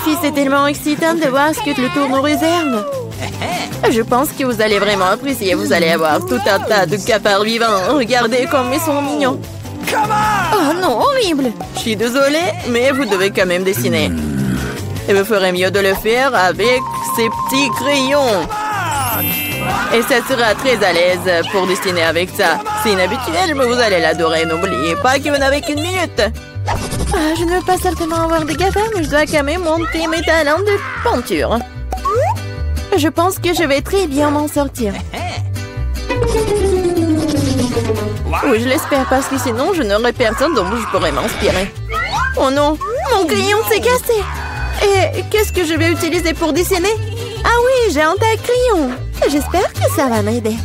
filles, c'est tellement excitant de voir ce que le tour nous réserve. Je pense que vous allez vraiment apprécier. Vous allez avoir tout un tas de cafards vivants. Regardez comme ils sont mignons. Oh non, horrible. Je suis désolée, mais vous devez quand même dessiner. Et vous ferez mieux de le faire avec ces petits crayons. Et ça sera très à l'aise pour dessiner avec ça. C'est inhabituel, mais vous allez l'adorer. N'oubliez pas que vous n'avez qu'une minute. Ah, je ne veux pas certainement avoir des cafards, mais je dois quand même monter mes talents de peinture. Je pense que je vais très bien m'en sortir. Oui, je l'espère, parce que sinon, je n'aurai personne dont je pourrais m'inspirer. Oh non, mon crayon s'est cassé. Et qu'est-ce que je vais utiliser pour dessiner? Ah oui, j'ai un tas de crayons. J'espère que ça va m'aider.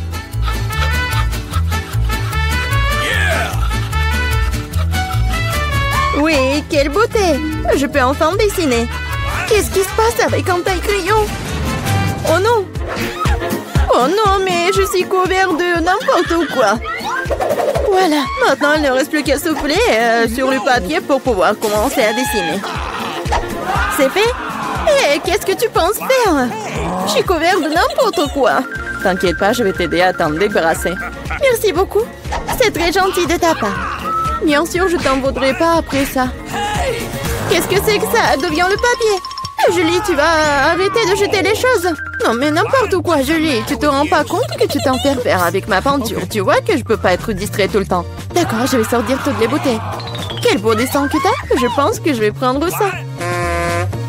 Oui, quelle beauté! Je peux enfin dessiner. Qu'est-ce qui se passe avec un taille crayon? Oh non! Oh non, mais je suis couvert de n'importe quoi. Voilà, maintenant il ne reste plus qu'à souffler sur le papier pour pouvoir commencer à dessiner. C'est fait? Et qu'est-ce que tu penses faire? Je suis couvert de n'importe quoi. T'inquiète pas, je vais t'aider à t'en débarrasser. Merci beaucoup. C'est très gentil de ta part. Bien sûr, je t'en voudrais pas après ça. Qu'est-ce que c'est que ça? Deviens le papier. Julie, tu vas arrêter de jeter les choses. Non, mais n'importe quoi, Julie. Tu te rends pas compte que tu t'interfères avec ma peinture. Tu vois que je peux pas être distrait tout le temps. D'accord, je vais sortir toutes les bouteilles. Quel beau dessin que t'as. Je pense que je vais prendre ça.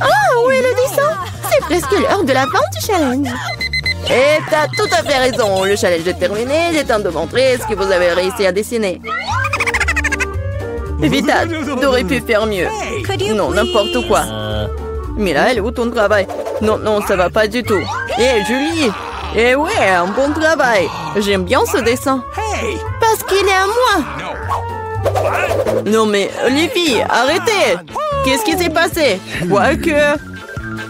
Ah, où est le dessin? C'est presque l'heure de la fin du challenge. Et t'as tout à fait raison. Le challenge est terminé. Il est temps de montrer ce que vous avez réussi à dessiner. Vita, t'aurais pu faire mieux. Non, n'importe quoi. Mais là, elle est où ton travail? Non, non, ça va pas du tout. Hé, Julie! Eh ouais, un bon travail. J'aime bien ce dessin. Parce qu'il est à moi. Non mais, les filles, arrêtez! Qu'est-ce qui s'est passé? Quoique...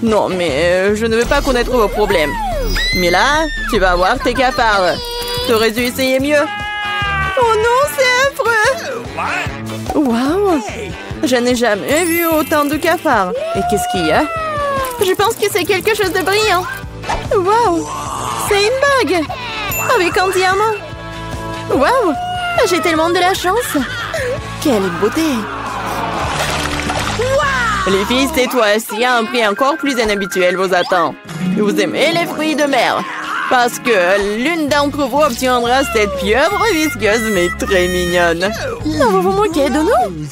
Non, mais je ne veux pas connaître vos problèmes. Mais là, tu vas avoir tes cafards. T'aurais dû essayer mieux. Oh non, c'est affreux! Waouh! Je n'ai jamais vu autant de cafards. Et qu'est-ce qu'il y a? Je pense que c'est quelque chose de brillant. Waouh! C'est une bague! Avec un diamant! Waouh! J'ai tellement de la chance! Quelle beauté! Les filles, c'est toi. S'il y a un prix encore plus inhabituel vous attend. Vous aimez les fruits de mer? Parce que l'une d'entre vous obtiendra cette pieuvre visqueuse mais très mignonne. Non, vous vous moquez de nous?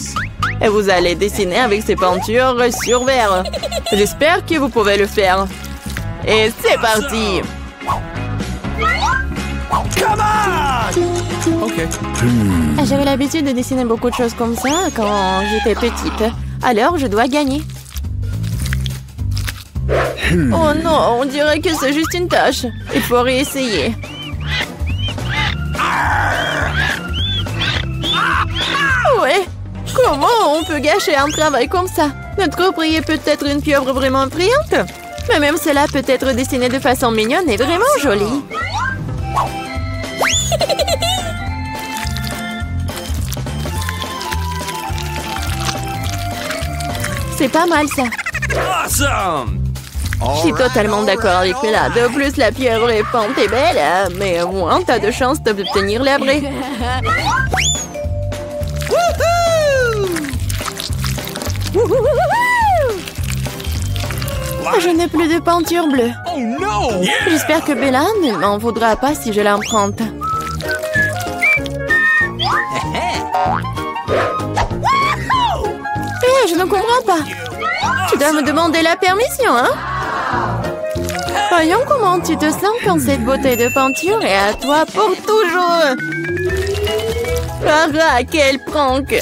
Et vous allez dessiner avec ces peintures sur verre. J'espère que vous pouvez le faire. Et c'est parti! J'avais l'habitude de dessiner beaucoup de choses comme ça quand j'étais petite. Alors, je dois gagner. Oh non, on dirait que c'est juste une tâche. Il faut réessayer. Ouais. Comment on peut gâcher un travail comme ça? Notre prix est peut-être une pieuvre vraiment brillante. Mais même cela peut être dessiné de façon mignonne et vraiment jolie. C'est pas mal ça. Awesome! Je suis totalement d'accord avec Mela. De plus, la pieuvre est peinte et belle, mais au moins, t'as de chances d'obtenir la vraie. Je n'ai plus de peinture bleue. Oh non! J'espère que Bella ne m'en voudra pas si je l'emprunte. Je ne comprends pas. Tu dois me demander la permission, hein? Voyons comment tu te sens quand cette beauté de peinture est à toi pour toujours. Ah, quel prank!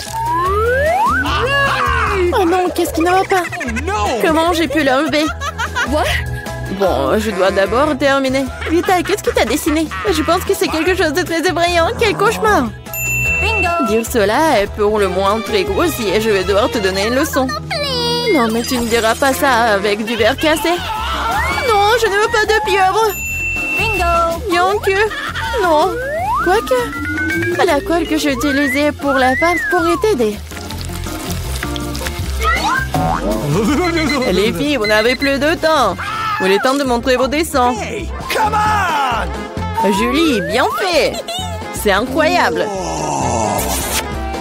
Oh non, qu'est-ce qui ne va pas? Comment j'ai pu l'enlever? Bon, je dois d'abord terminer. Vita, qu'est-ce que tu as dessiné? Je pense que c'est quelque chose de très effrayant. Quel cauchemar! Dire cela est pour le moins très grossier. Je vais devoir te donner une leçon. Non, mais tu ne diras pas ça avec du verre cassé. Non, je ne veux pas de pieuvre. Bien que... Non. Quoique... La colle que j'ai utilisée pour la farce pourrait t'aider. Les filles, vous n'avez plus de temps. Il est temps de montrer vos dessins. Hey, come on! Julie, bien fait. C'est incroyable.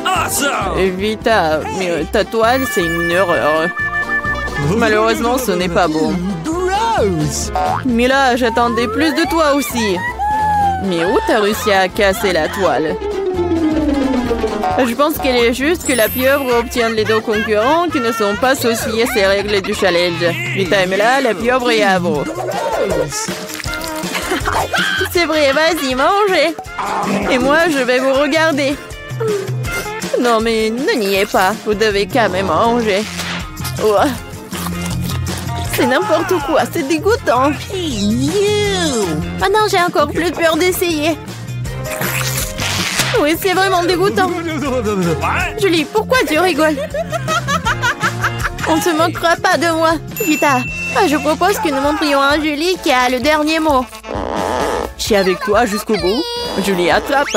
Awesome! Vita, mais ta toile, c'est une erreur. Malheureusement, ce n'est pas bon. Gross! Mais là, j'attendais plus de toi aussi. Mais où t'as réussi à casser la toile? Je pense qu'il est juste que la pieuvre obtient les deux concurrents qui ne sont pas associés à ces règles du challenge. Vita et Mela, la pieuvre est à vous. C'est vrai, vas-y, mangez. Et moi, je vais vous regarder. Non, mais ne niez pas. Vous devez quand même manger. Oh. C'est n'importe quoi, c'est dégoûtant. Maintenant, j'ai encore plus peur d'essayer. Oui, c'est vraiment dégoûtant. Julie, pourquoi tu rigoles? On ne se moquera pas de moi. Vita, je propose que nous montrions à Julie qui a le dernier mot. Je suis avec toi jusqu'au bout. Julie, attrape.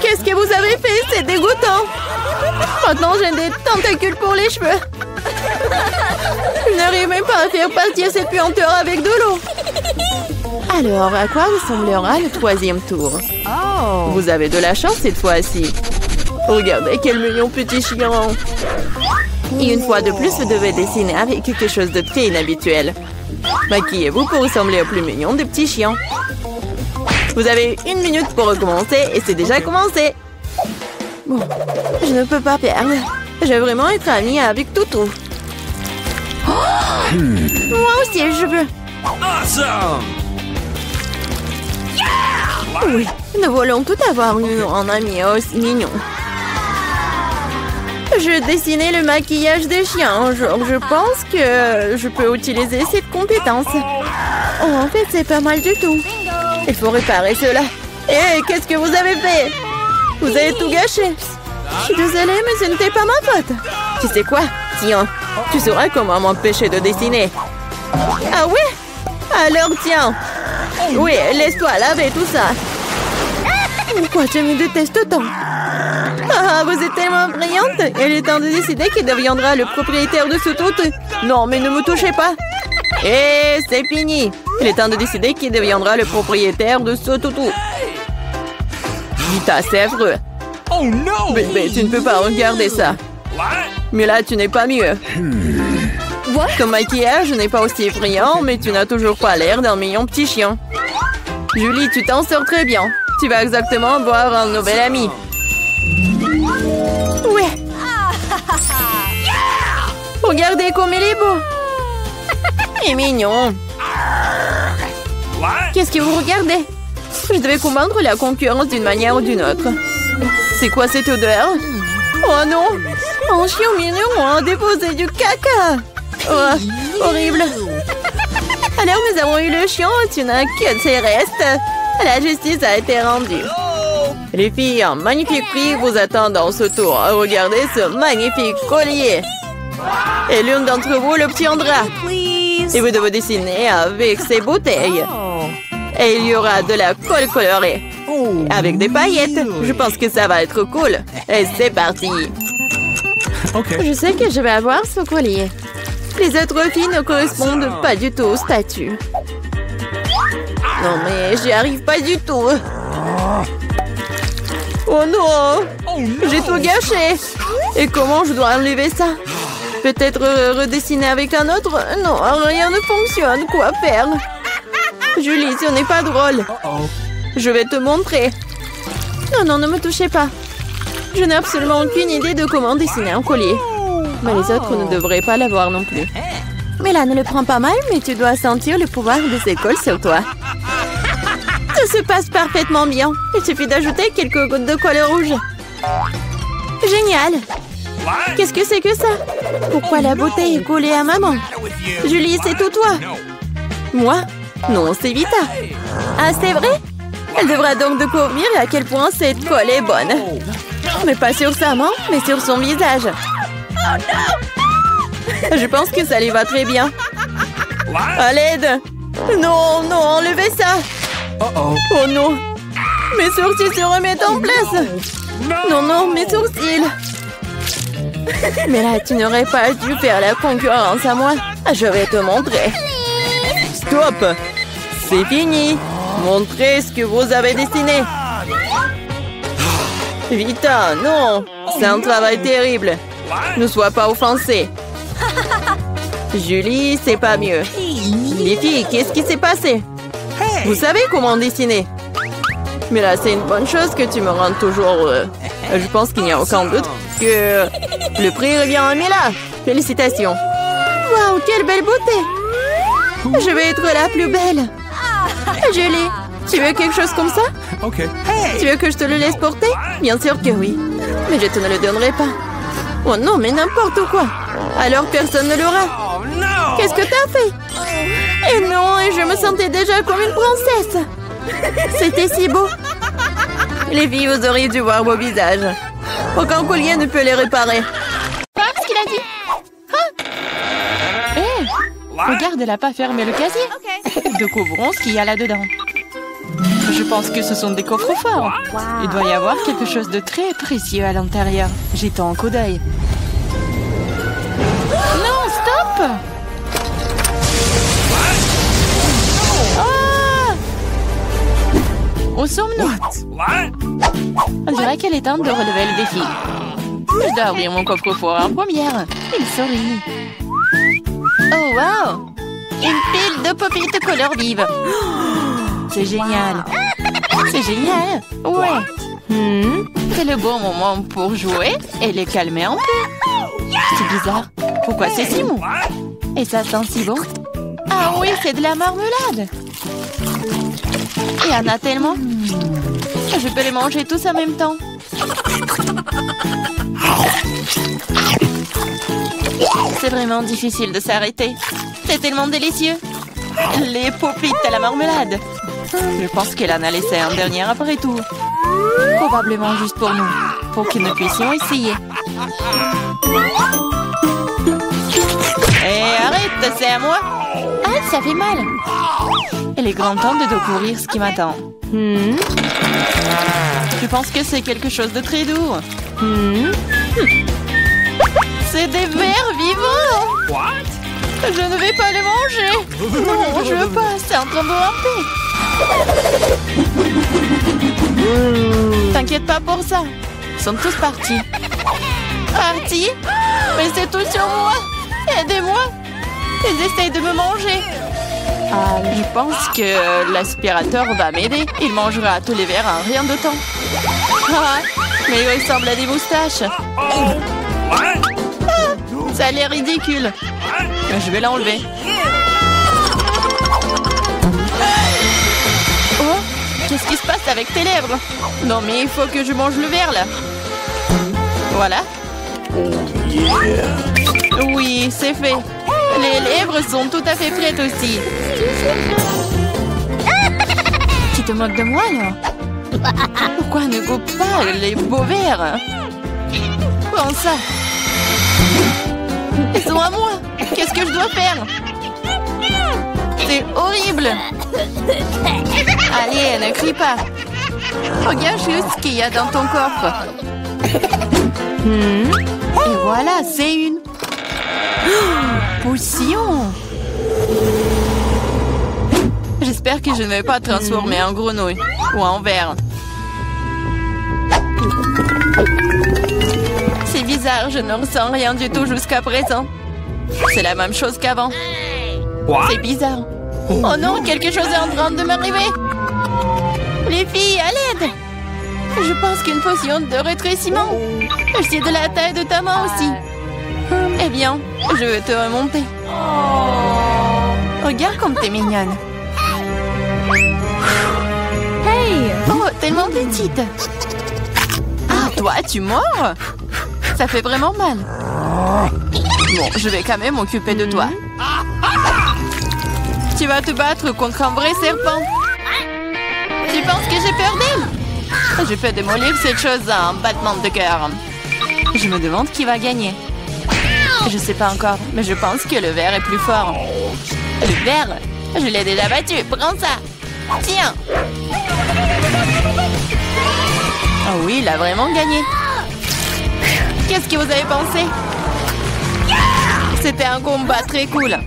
Qu'est-ce que vous avez fait? C'est dégoûtant. Maintenant, j'ai des tentacules pour les cheveux. Je n'arrive même pas à faire partir cette puanteur avec de l'eau. Alors, à quoi ressemblera le troisième tour? Vous avez de la chance cette fois-ci. Regardez quel mignon petit chien. Et une fois de plus, vous devez dessiner avec quelque chose de très inhabituel. Maquillez-vous pour ressembler au plus mignon des petits chiens. Vous avez 1 minute pour recommencer et c'est déjà commencé. Bon, je ne peux pas perdre. Je vais vraiment être amie avec Toutou. Moi aussi, je veux. Awesome! Oui, nous voulons tout avoir un ami aussi mignon. Je dessinais le maquillage des chiens. Je pense que je peux utiliser cette compétence. Oh, en fait, c'est pas mal du tout. Il faut réparer cela. Hé, qu'est-ce que vous avez fait? Vous avez tout gâché. Je suis désolée, mais ce n'était pas ma faute. Tu sais quoi? Tiens, tu sauras comment m'empêcher de dessiner. Ah ouais? Alors tiens. Oui, laisse-toi laver tout ça. Pourquoi je me déteste tant? Ah, vous êtes tellement brillante. Il est temps de décider qui deviendra le propriétaire de ce toutou. Non, mais ne me touchez pas. Et c'est fini. Il est temps de décider qui deviendra le propriétaire de ce toutou. Vita, c'est affreux. Oh no! Bébé, tu ne peux pas regarder ça. What? Mais là, tu n'es pas mieux. Ton maquillage n'est pas aussi brillant, mais tu n'as toujours pas l'air d'un mignon petit chien. Julie, tu t'en sors très bien. Tu vas exactement voir un nouvel ami. Ouais. Regardez comme il est beau. Il est mignon. What? Qu'est-ce que vous regardez? Je devais combattre la concurrence d'une manière ou d'une autre. C'est quoi cette odeur? Oh non! Un chien mignon a déposé du caca! Oh, horrible! Alors nous avons eu le chien, tu n'as que ses restes. La justice a été rendue. Les filles, un magnifique prix vous attend dans ce tour. Regardez ce magnifique collier. Et l'une d'entre vous l'obtiendra. Et vous devez dessiner avec ces bouteilles. Et il y aura de la colle colorée. Avec des paillettes. Je pense que ça va être cool. Et c'est parti. Je sais que je vais avoir ce collier. Les autres filles ne correspondent pas du tout au statut. Non mais j'y arrive pas du tout. Oh non! J'ai tout gâché. Et comment je dois enlever ça? Peut-être redessiner avec un autre? Non, rien ne fonctionne. Quoi faire? Julie, ce n'est pas drôle. Je vais te montrer. Non, non, ne me touchez pas. Je n'ai absolument aucune idée de comment dessiner un collier. Mais les autres ne devraient pas l'avoir non plus. Mais là, ne le prends pas mal, mais tu dois sentir le pouvoir des écoles sur toi. Tout se passe parfaitement bien. Il suffit d'ajouter quelques gouttes de colle rouge. Génial! Qu'est-ce que c'est que ça? Pourquoi la bouteille est collée à maman? Julie, c'est tout toi. Moi? Non, c'est Vita. Ah, c'est vrai? Elle devra donc découvrir à quel point cette colle est bonne. Mais pas sur sa main, mais sur son visage. Oh non! Je pense que ça lui va très bien. À l'aide! Non, non, enlevez ça! Oh non! Mes sourcils se remettent en place! Non, non, mes sourcils! Mais là, tu n'aurais pas dû faire la concurrence à moi. Je vais te montrer. Stop! C'est fini. Montrez ce que vous avez dessiné. Vita, non. C'est un travail terrible. Ne sois pas offensée. Julie, c'est pas mieux. Les filles, qu'est-ce qui s'est passé? Vous savez comment dessiner? Mais là, c'est une bonne chose que tu me rendes toujours heureux. Je pense qu'il n'y a aucun doute que le prix revient à Mila. Félicitations. Waouh, quelle belle beauté. Je vais être la plus belle. Julie, tu veux quelque chose comme ça? Ok. Tu veux que je te le laisse porter? Bien sûr que oui. Mais je te ne le donnerai pas. Oh non, mais n'importe quoi. Alors personne ne l'aura. Oh no! Qu'est-ce que t'as fait? Et non, et je me sentais déjà comme une princesse. C'était si beau. Les filles, vous auriez dû voir vos visages. Aucun collier ne peut les réparer. Pas ce qu'il a dit. Hein? Hé, regarde, elle n'a pas fermé le casier. Découvrons ce qu'il y a là-dedans. Je pense que ce sont des coffres forts. Il doit y avoir quelque chose de très précieux à l'intérieur. Jetons un coup d'œil. Non, stop! Ah! Où sommes-nous? What? On dirait qu'elle est temps de relever le défi. Je dois ouvrir mon coffre-fort en première. Il sourit. Oh, wow! Une pile de pop-it couleur vive. C'est génial. C'est génial. Ouais. C'est le bon moment pour jouer et les calmer un peu. C'est bizarre. Pourquoi c'est si mou? Et ça sent si bon. Ah oui, c'est de la marmelade. Il y en a tellement. Je peux les manger tous en même temps. C'est vraiment difficile de s'arrêter. C'est tellement délicieux. Les pop-it à la marmelade. Je pense qu'elle en a laissé un dernier après tout. Probablement juste pour nous. Pour que nous puissions essayer. Hé, arrête, c'est à moi. Ah, ça fait mal. Il est grand temps de découvrir ce qui m'attend. Je pense que c'est quelque chose de très doux. C'est des vers vivants. What? Je ne vais pas les manger. Non, je veux pas. C'est en train de ramper. T'inquiète pas pour ça. Ils sont tous partis. Partis? Mais c'est tout sur moi. Aidez-moi. Ils essayent de me manger. Je pense que l'aspirateur va m'aider. Il mangera tous les verres en rien de temps. Ah, mais il ressemble à des moustaches. Ça a l'air ridicule. Je vais l'enlever. Oh, qu'est-ce qui se passe avec tes lèvres? Non, mais il faut que je mange le verre, là. Voilà. Oui, c'est fait. Les lèvres sont tout à fait prêtes aussi. Tu te moques de moi, là? Pourquoi ne coupe pas les beaux verres? Prends ça. Ils sont à moi. Qu'est-ce que je dois faire? C'est horrible. Allez, ne crie pas. Regarde juste ce qu'il y a dans ton coffre. Et voilà, c'est une potion. J'espère que je ne vais pas transformer en grenouille ou en ver. C'est bizarre, je ne ressens rien du tout jusqu'à présent. C'est la même chose qu'avant. C'est bizarre. Oh non, quelque chose est en train de m'arriver. Les filles, à l'aide. Je pense qu'une potion de rétrécissement. C'est de la taille de ta main aussi. Eh bien, je vais te remonter. Regarde comme t'es mignonne. Hey! Oh, tellement petite. Ah, toi, tu mords? Ça fait vraiment mal. Bon, je vais quand même m'occuper de toi. Tu vas te battre contre un vrai serpent. Tu penses que j'ai peur d'elle? Je peux démolir cette chose à un battement de cœur. Je me demande qui va gagner. Je sais pas encore, mais je pense que le ver est plus fort. Le ver? Je l'ai déjà battu. Prends ça. Tiens. Oh oui, il a vraiment gagné. Qu'est-ce que vous avez pensé? C'était un combat très cool.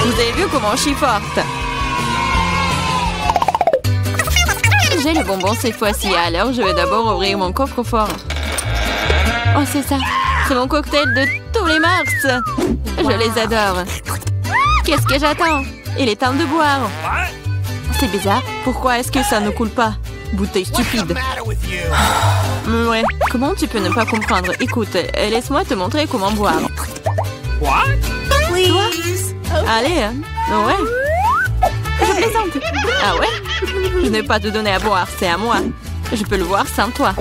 Vous avez vu comment je suis forte? J'ai le bonbon cette fois-ci, alors je vais d'abord ouvrir mon coffre-fort. Oh, c'est ça. C'est mon cocktail de tous les mars. Je les adore. Qu'est-ce que j'attends? Il est temps de boire. C'est bizarre. Pourquoi est-ce que ça ne coule pas? Bouteille stupide. Ouais. Comment tu peux ne pas comprendre? Écoute, laisse-moi te montrer comment boire. What? Toi? Allez, hein? Ouais. Je plaisante. Ah ouais? Je n'ai pas te donner à boire, c'est à moi. Je peux le voir sans toi.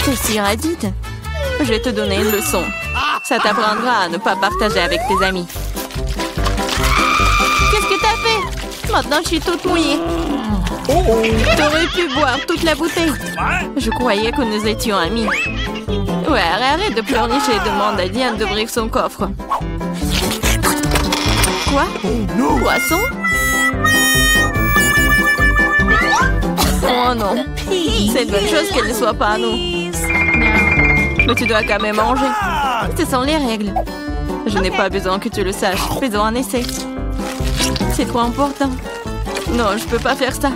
T'es si radite. Je vais te donner une leçon. Ça t'apprendra à ne pas partager avec tes amis. Qu'est-ce que t'as fait? Maintenant, je suis toute mouillée. T'aurais pu boire toute la bouteille. Je croyais que nous étions amis. Ouais, arrête de pleurnicher et demande à Diane d'ouvrir son coffre. Quoi? Poisson? Oh non. C'est une bonne chose qu'elle ne soit pas à nous. Mais tu dois quand même manger. Ce sont les règles. Je n'ai pas besoin que tu le saches. Faisons un essai. C'est trop important. Non, je peux pas faire ça.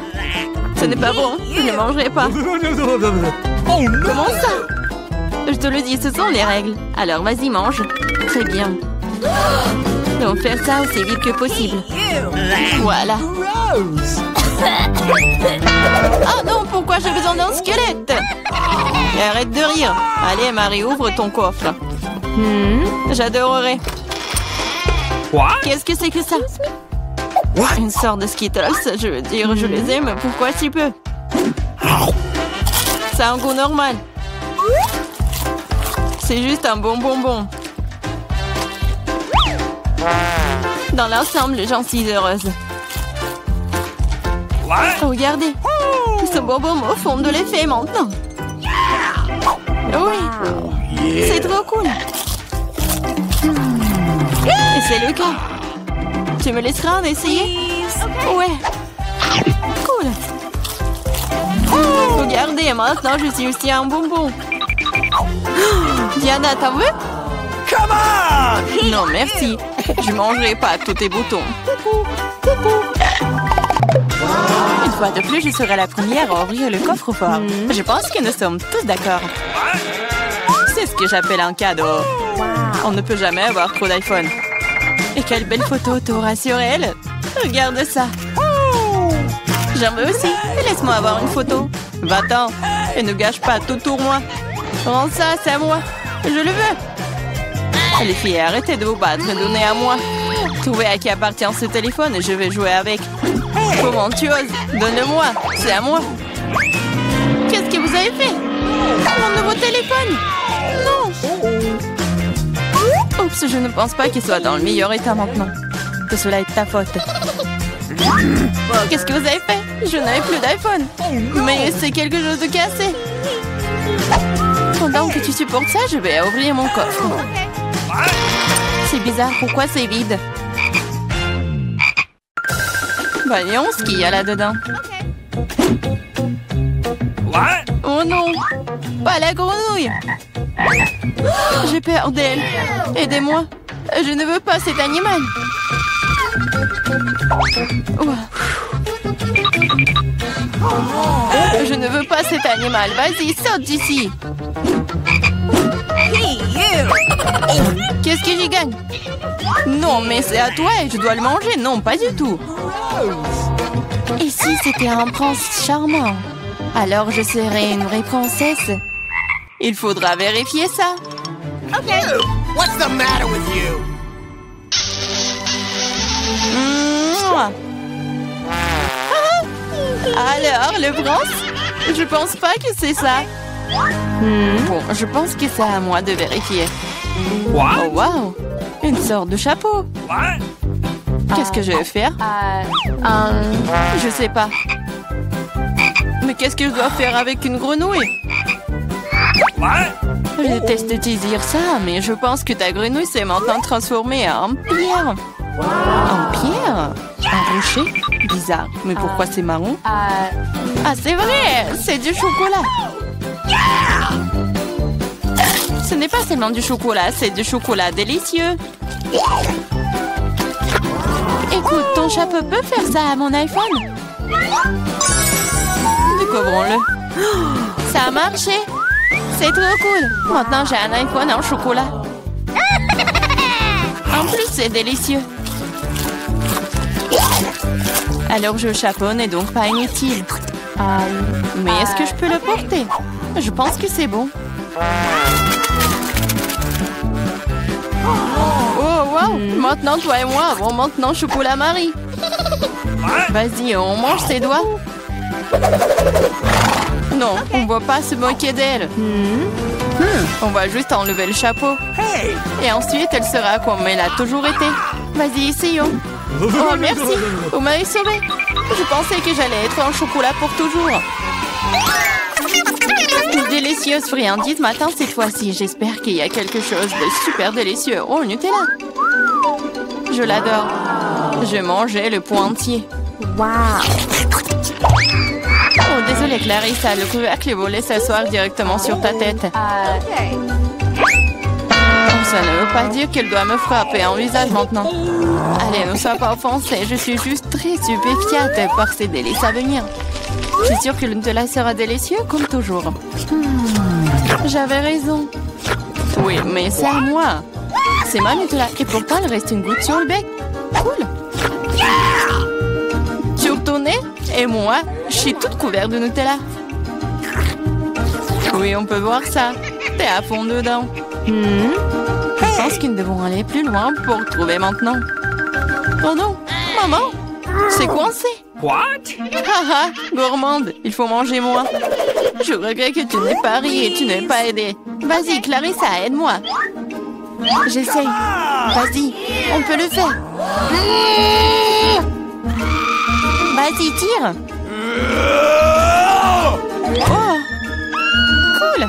Ce n'est pas bon. Je ne mangerai pas. Comment ça? Je te le dis, ce sont les règles. Alors vas-y, mange. Très bien. Donc faire ça aussi vite que possible. Voilà. Oh non, pourquoi j'ai besoin d'un squelette? Et arrête de rire. Allez, Marie, ouvre ton coffre. J'adorerais. Qu'est-ce que c'est que ça? Une sorte de Skittles, je veux dire, je les aime. Pourquoi si peu? Ça a un goût normal. C'est juste un bon bonbon. Dans l'ensemble, j'en suis heureuse. Regardez. Ce bonbon me font de l'effet maintenant. Oui. C'est trop cool. Et c'est le cas. Tu me laisseras en essayer? Ouais. Cool. Regardez, maintenant je suis aussi un bonbon. Diana, t'en veux? Come on! Non, merci. Je mangerai pas tous tes boutons. Une fois de plus, je serai la première à ouvrir le coffre-fort. Je pense que nous sommes tous d'accord. C'est ce que j'appelle un cadeau. On ne peut jamais avoir trop d'iPhone. Et quelle belle photo t'auras sur elle. Regarde ça. J'en veux aussi. Laisse-moi avoir une photo. Va-t'en. Et ne gâche pas tout pour moi. Rends ça, c'est à moi. Je le veux. Les filles, arrêtez de vous battre. Donnez à moi. Trouvez à qui appartient ce téléphone et je vais jouer avec. Comment tu oses? Donne-le-moi. C'est à moi. Qu'est-ce que vous avez fait? Mon nouveau téléphone? Non. Oups, je ne pense pas qu'il soit dans le meilleur état maintenant. Que cela est ta faute. Qu'est-ce que vous avez fait? Je n'avais plus d'iPhone. Mais c'est quelque chose de cassé. Pendant que tu supportes ça, je vais ouvrir mon coffre. C'est bizarre, pourquoi c'est vide? Voyons ce qu'il y a là-dedans. Oh non! Pas la grenouille! J'ai peur d'elle. Aidez-moi. Je ne veux pas cet animal. Je ne veux pas cet animal. Vas-y, saute d'ici. Qu'est-ce que j'y gagne? Non, mais c'est à toi et je dois le manger. Non, pas du tout. Et si c'était un prince charmant? Alors je serais une vraie princesse. Il faudra vérifier ça. What's the matter with you? Alors, le prince? Je pense pas que c'est ça. Bon, je pense que c'est à moi de vérifier. Oh, wow! Une sorte de chapeau. Qu'est-ce que je vais faire? Je sais pas. Mais qu'est-ce que je dois faire avec une grenouille? Je déteste te dire ça, mais je pense que ta grenouille s'est maintenant transformée en pierre. En pierre? Un rocher? Bizarre. Mais pourquoi c'est marron? Ah, c'est vrai! C'est du chocolat! Ce n'est pas seulement du chocolat, c'est du chocolat délicieux! Écoute, ton chapeau peut faire ça à mon iPhone? Découvrons-le. Ça a marché! C'est trop cool! Maintenant, j'ai un iPhone en chocolat. En plus, c'est délicieux. Alors, le chapeau n'est donc pas inutile. Mais est-ce que je peux le porter? Je pense que c'est bon. Oh, wow! Maintenant, toi et moi avons maintenant chocolat Marie. Vas-y, on mange ses doigts. Non, on ne va pas se moquer d'elle. On va juste enlever le chapeau. Et ensuite, elle sera comme elle a toujours été. Vas-y, essayons. Oh, merci. Vous m'avez sauvé. Je pensais que j'allais être en chocolat pour toujours. Une délicieuse friandise matin cette fois-ci. J'espère qu'il y a quelque chose de super délicieux. Oh, Nutella. Je l'adore. Je mangeais le pot entier. Wow! Oh, désolé Clarissa, le couvercle est volé s'asseoir directement sur ta tête. Ça ne veut pas dire qu'elle doit me frapper en visage maintenant. Allez, ne sois pas offensée, je suis juste très stupéfiante par ces délices à venir. Je suis sûre que le Nutella sera délicieux comme toujours. J'avais raison. Oui, mais c'est à moi. C'est ma Nutella et pourtant il reste une goutte sur le bec. Cool. Sur ton nez et moi, je suis toute couverte de Nutella. Oui, on peut voir ça. T'es à fond dedans. Je pense qu'ils devront aller plus loin pour trouver maintenant. Oh non, maman, c'est coincé. What? Haha, gourmande, il faut manger moins. Je regrette que tu n'aies pas ri et tu n'aies pas aidé. Vas-y, Clarissa, aide-moi. J'essaye. Vas-y, on peut le faire. Vas-y, tire. Oh, cool.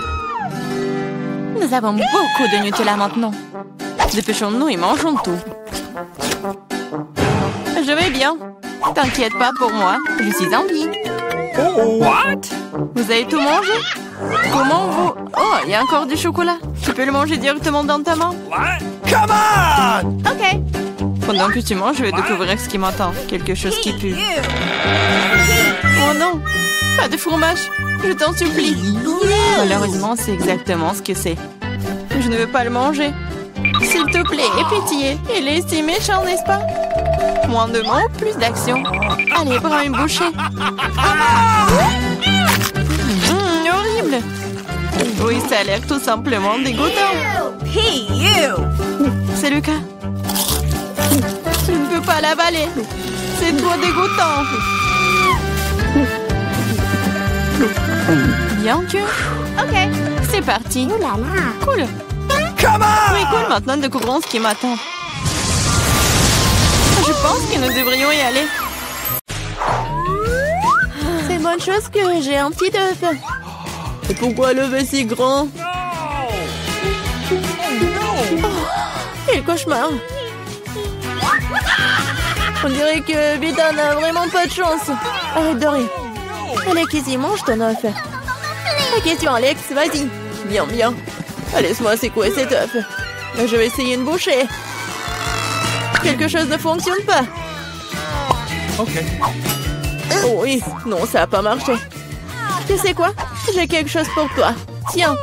Nous avons beaucoup de Nutella maintenant. Dépêchons-nous et mangeons tout. Je vais bien. T'inquiète pas pour moi, je suis en vie. What? Vous avez tout mangé? Comment vous... Oh, il y a encore du chocolat. Tu peux le manger directement dans ta main. What? Come on! Ok. Pendant que tu manges, je vais découvrir ce qui m'attend. Quelque chose qui pue. Oh non! Pas de fromage! Je t'en supplie! Malheureusement, c'est exactement ce que c'est. Je ne veux pas le manger. S'il te plaît, aie pitié. Il est si méchant, n'est-ce pas? Moins de mots, plus d'action. Allez, prends une bouchée. Horrible! Oui, ça a l'air tout simplement dégoûtant. C'est le cas. Je ne peux pas l'avaler. C'est trop dégoûtant. Bien que... Ok, c'est parti. Cool. Come on! Oui, cool. Maintenant, découvrons ce qui m'attend. Je pense que nous devrions y aller. C'est bonne chose que j'ai un petit œuf. Et pourquoi l'œuf est si grand? Oh, quel cauchemar. On dirait que Vita n'a vraiment pas de chance. Arrête de rire. Allez, Kizzy, mange ton œuf. La question, Alex, vas-y. Bien, bien. Laisse-moi secouer cet œuf. Je vais essayer une bouchée. Quelque chose ne fonctionne pas. Ok. Oh oui, non, ça n'a pas marché. Tu sais quoi? J'ai quelque chose pour toi. Tiens.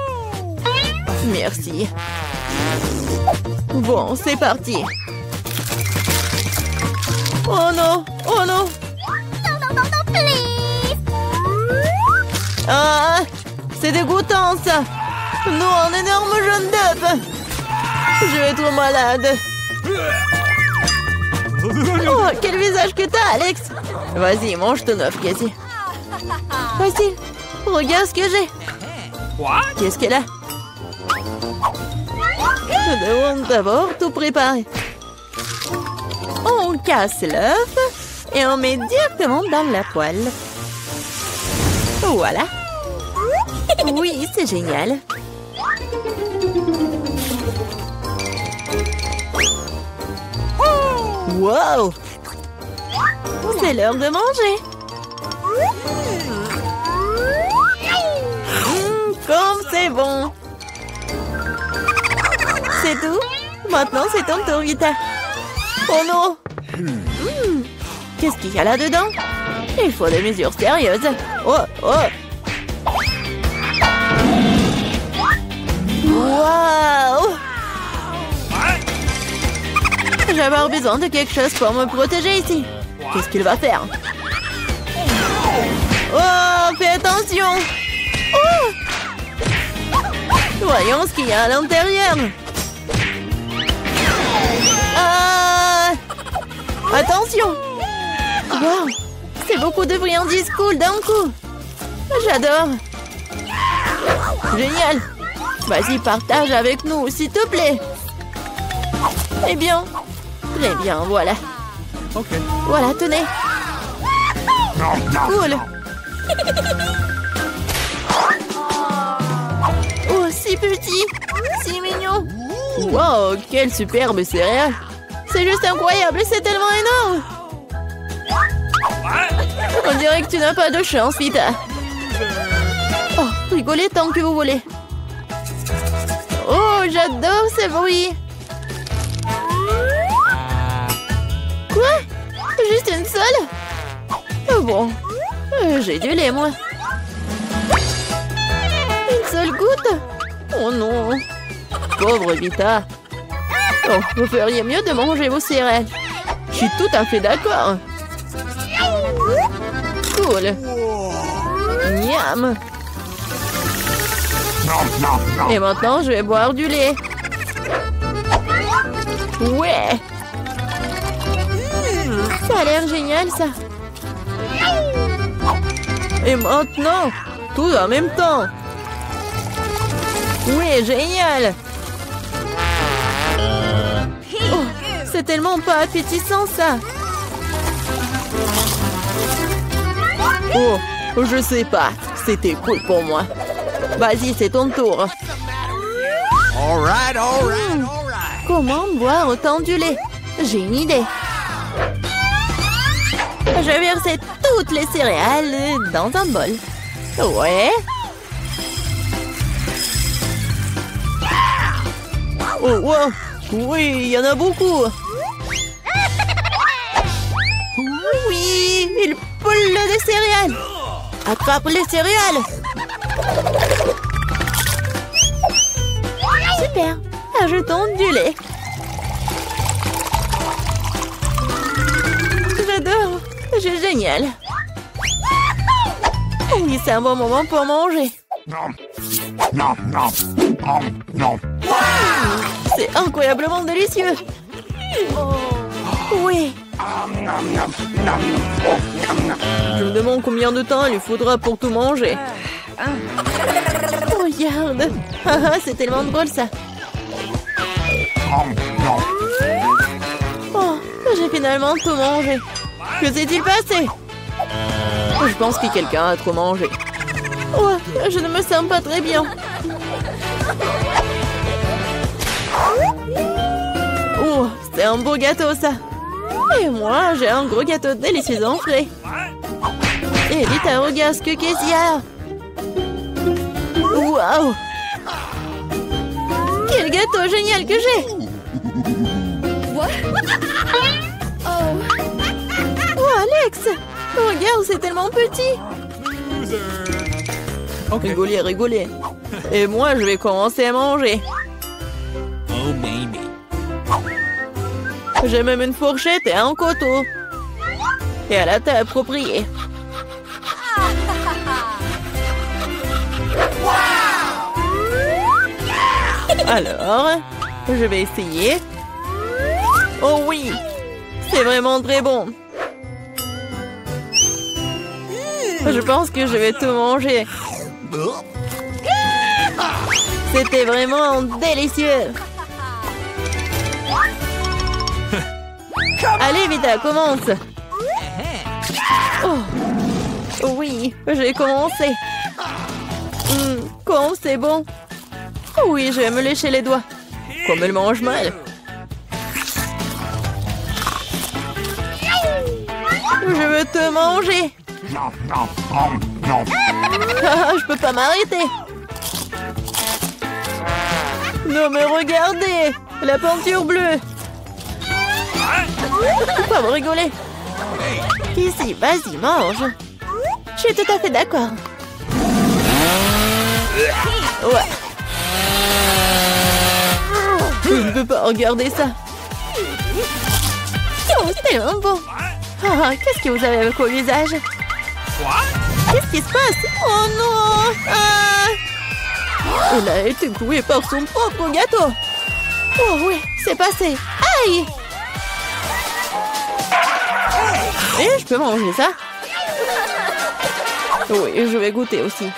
Merci. Bon, c'est parti. Oh non! Oh non! Ah! C'est dégoûtant, ça! Non, un énorme jaune d'œuf! Je vais être malade! Oh, quel visage que t'as, Alex! Vas-y, mange ton œuf, Cassie. Vas-y, regarde ce que j'ai! What? Qu'est-ce qu'elle a? Nous devons d'abord tout préparer. On casse l'œuf et on met directement dans la poêle. Voilà. Oui, c'est génial. Wow! C'est l'heure de manger. Comme c'est bon. C'est tout. Maintenant, c'est ton tour, Vita. Oh non. Qu'est-ce qu'il y a là-dedans? Il faut des mesures sérieuses. Oh, oh. Waouh! Je vais avoir besoin de quelque chose pour me protéger ici. Qu'est-ce qu'il va faire? Oh, fais attention! Oh! Voyons ce qu'il y a à l'intérieur. Attention! Wow! C'est beaucoup de friandises cool d'un coup. J'adore. Génial. Vas-y, partage avec nous, s'il te plaît. Eh bien, voilà. Ok. Voilà, tenez. Cool. Oh, si petit, si mignon. Wow, quelle superbe céréale. C'est juste incroyable, c'est tellement énorme. On dirait que tu n'as pas de chance, Vita. Oh, rigolez tant que vous voulez. Oh, j'adore ce bruit. Quoi? Juste une seule? Oh bon, j'ai du lait, moi. Une seule goutte? Oh non. Pauvre Vita. Oh, vous feriez mieux de manger vos céréales. Je suis tout à fait d'accord. Cool. Miam. Et maintenant, je vais boire du lait. Ouais. Ça a l'air génial, ça. Et maintenant, tout en même temps. Oui, génial. Oh, c'est tellement pas appétissant, ça. Oh, je sais pas. C'était cool pour moi. Vas-y, c'est ton tour. All right. Comment boire autant du lait? J'ai une idée. Je vais verser toutes les céréales dans un bol. Ouais. Oh, wow. Oui, il y en a beaucoup. Oui, il poule des céréales. Attrape les céréales. Super. Ajoutons du lait. J'adore. C'est génial. Oui, c'est un bon moment pour manger. C'est incroyablement délicieux. Oui. Je me demande combien de temps il faudra pour tout manger. Regarde. C'est tellement drôle, ça. Oh, j'ai finalement tout mangé. Que s'est-il passé? Je pense que quelqu'un a trop mangé. Oh, je ne me sens pas très bien. Oh, c'est un beau gâteau, ça. Et moi, j'ai un gros gâteau délicieux en frais. Et vite, regarde ce que qu'est-ce qu'il y a. Waouh! Quel gâteau génial que j'ai! Oh, Alex! Regarde, c'est tellement petit! Okay. Rigolez, rigolez. Et moi, je vais commencer à manger. Oh, baby. J'ai même une fourchette et un couteau. Et à la table appropriée. Alors, je vais essayer. Oh oui, c'est vraiment très bon. Je pense que je vais tout manger. C'était vraiment délicieux. Allez, Vita, commence. Oh, oui, j'ai commencé. Comme c'est bon. Oui, je vais me lécher les doigts. Comme elle mange mal. Je veux te manger. Ah, je peux pas m'arrêter. Non mais regardez, la peinture bleue. Pourquoi vous rigolez? Ici, vas-y, mange. Je suis tout à fait d'accord. Ouais. Je ne peux pas regarder ça. Oh, c'est tellement bon. Ah, qu'est-ce que vous avez avec vos visages? Qu'est-ce qui se passe? Oh non! Elle a été clouée par son propre gâteau. Oh oui, c'est passé. Aïe! Et je peux manger ça? Oui, je vais goûter aussi.